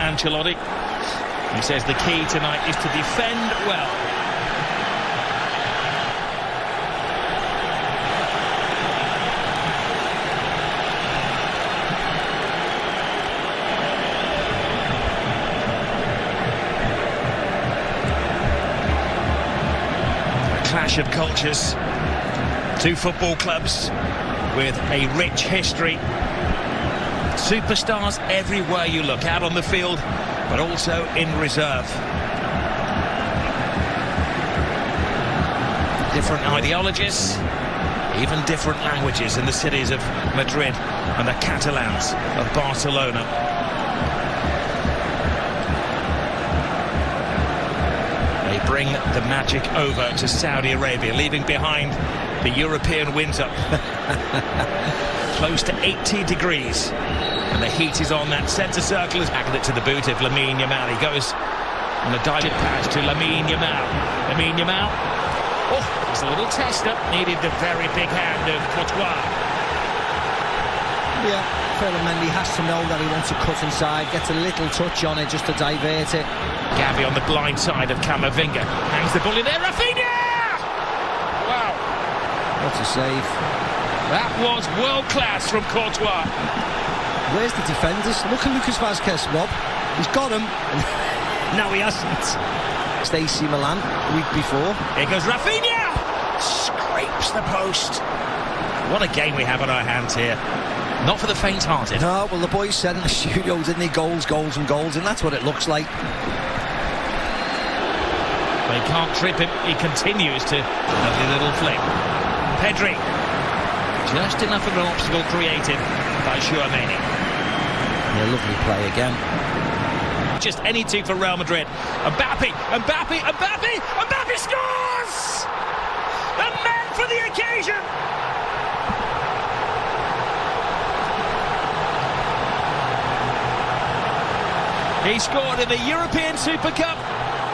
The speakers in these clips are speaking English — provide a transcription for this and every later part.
Ancelotti. He says the key tonight is to defend well. A clash of cultures. Two football clubs with a rich history. Superstars everywhere you look, out on the field, but also in reserve. Different ideologies, even different languages in the cities of Madrid and the Catalans of Barcelona. They bring the magic over to Saudi Arabia, leaving behind the European winter. Close to 80 degrees. And the heat is on that centre circle. Has back it to the boot of Lamine Yamal. He goes on a diving pass to Lamine Yamal. Lamine Yamal. Oh, it's a little tester. Needed the very big hand of Courtois. Yeah, Mendy has to know that he wants to cut inside, gets a little touch on it just to divert it. Gavi on the blind side of Camavinga. Hangs the ball in there. Rafinha! Wow. What a save. That was world class from Courtois. Where's the defenders? Look at Lucas Vazquez, Rob. He's got him. No, he hasn't. AC Milan, the week before. Here goes Rafinha! Scrapes the post. What a game we have on our hands here. Not for the faint-hearted. No, well, the boys said in the studio, didn't they? Goals, goals and goals, and that's what it looks like. They can't trip him. He continues to... Lovely little flick. Pedri. Just enough of an obstacle created by Chouameni. Yeah, lovely play again. Just any two for Real Madrid. Mbappe scores! The man for the occasion! He scored in the European Super Cup,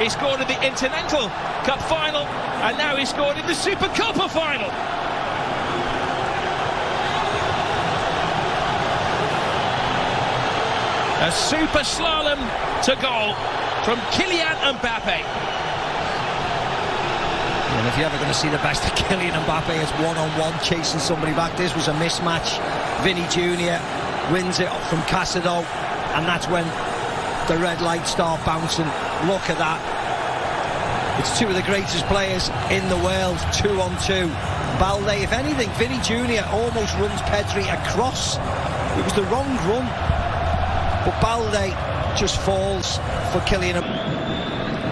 he scored in the Intercontinental Cup final, and now he scored in the Super Copa final. A super slalom to goal from Kylian Mbappe. And if you're ever going to see the best of Kylian Mbappe, it's one-on-one chasing somebody back. This was a mismatch. Vinny Jr. wins it from Casado, and that's when the red lights start bouncing. Look at that. It's two of the greatest players in the world, 2-on-2. Balde, if anything, Vinny Jr. almost runs Pedri across. It was the wrong run. But Balde just falls for Kylian.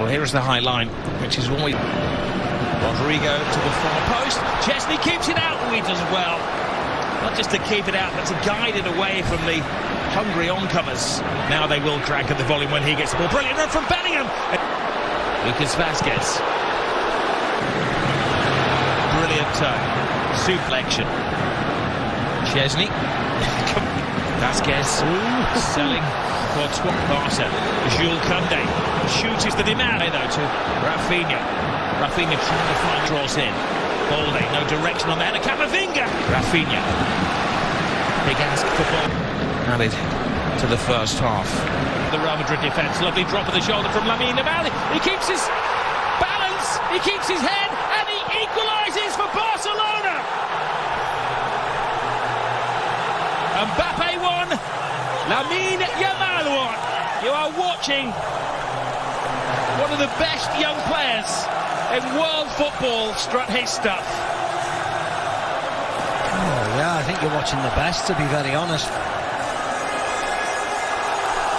Well, here is the high line, which is always Rodrigo to the far post. Chesney keeps it out, and he does well. Not just to keep it out, but to guide it away from the hungry oncomers. Now they will crack at the volume when he gets the ball. Brilliant run from Bellingham. Lucas Vazquez. Brilliant turn. Suplection. Chesney. Vazquez selling Courtois. Barca. Jules Koundé shoots the demand though to Rafinha. Rafinha trying to find draws in. Balde, no direction on that. And Camavinga. Rafinha. Big ask for ball. Added to the first half. The Real Madrid defence. Lovely drop of the shoulder from Lamine Yamal. He keeps his balance. He keeps his head, and he equalises for Barcelona. Mbappe won, Lamine Yamal won. You are watching one of the best young players in world football strut his stuff. Oh yeah, I think you're watching the best, to be very honest.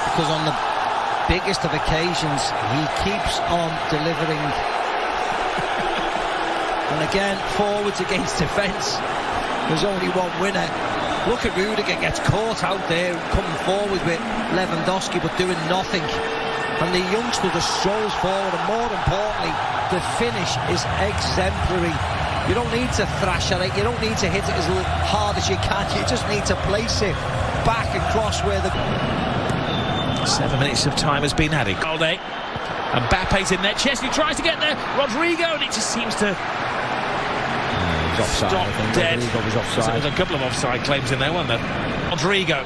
Because on the biggest of occasions, he keeps on delivering. And again, forwards against defence. There's only one winner. Look at Rudiger, gets caught out there, coming forward with Lewandowski, but doing nothing. And the youngster just strolls forward, and more importantly, the finish is exemplary. You don't need to thrash at it, you don't need to hit it as hard as you can, you just need to place it back across where the... 7 minutes of time has been added. Balde. Mbappe's in there, Chesney tries to get there, Rodrigo, and it just seems to... Offside, stop dead. Was offside. So there's a couple of offside claims in there, weren't there? Rodrigo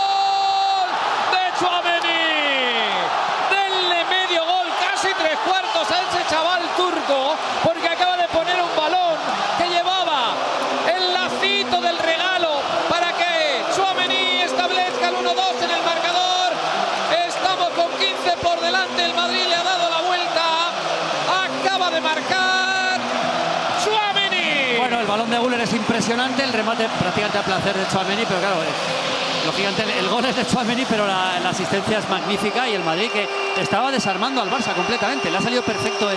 Finalmente el Madrid le ha dado la vuelta. Acaba de marcar Tchouaméni. Bueno, el balón de Güler es impresionante, el remate prácticamente a placer de Tchouaméni, pero claro, lógicamente el gol es de Tchouaméni, pero la asistencia es magnífica, y el Madrid que estaba desarmando al Barça completamente. Le ha salido perfecto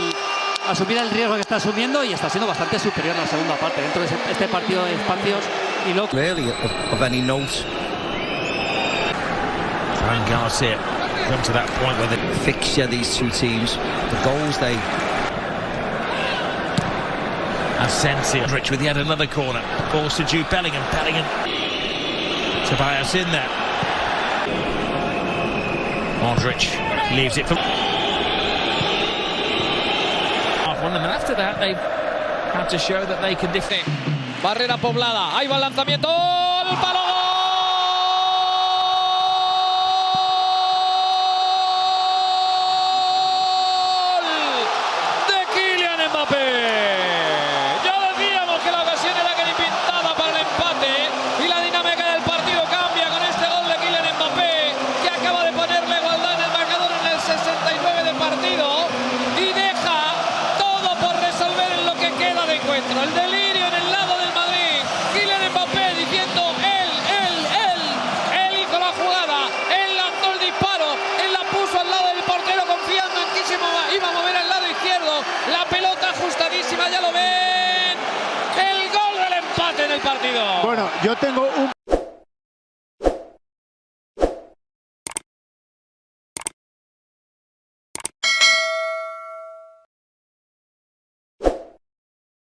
asumir el riesgo que está asumiendo, y está siendo bastante superior en la segunda parte dentro de este partido de espacios y lo Really, of any note. Fran Garcia come to that point where the Fixture, these two teams, the goals they... Asensio Rich with yet another corner. Balls to Jude Bellingham. Tobias in there. Modric leaves it for one, and after that they've had to show that they can defend. Barrera poblada. Ahí va el lanzamiento. ¡El palo! ¡Gol! De Kylian Mbappé. Ya decíamos que la ocasión era que ni pintada para el empate, y la dinámica del partido cambia con este gol de Kylian Mbappé, que acaba de poner la igualdad en el marcador en el 69 del partido y deja todo por resolver en lo que queda de encuentro. El delirio en el lado del Madrid. Kylian Mbappé diciendo él hizo la jugada, él lanzó el disparo, él la puso al lado del portero confiando en que iba a mover al lado izquierdo. La pelota ajustadísima, ya lo ven. El gol del empate en el partido. Bueno, yo tengo un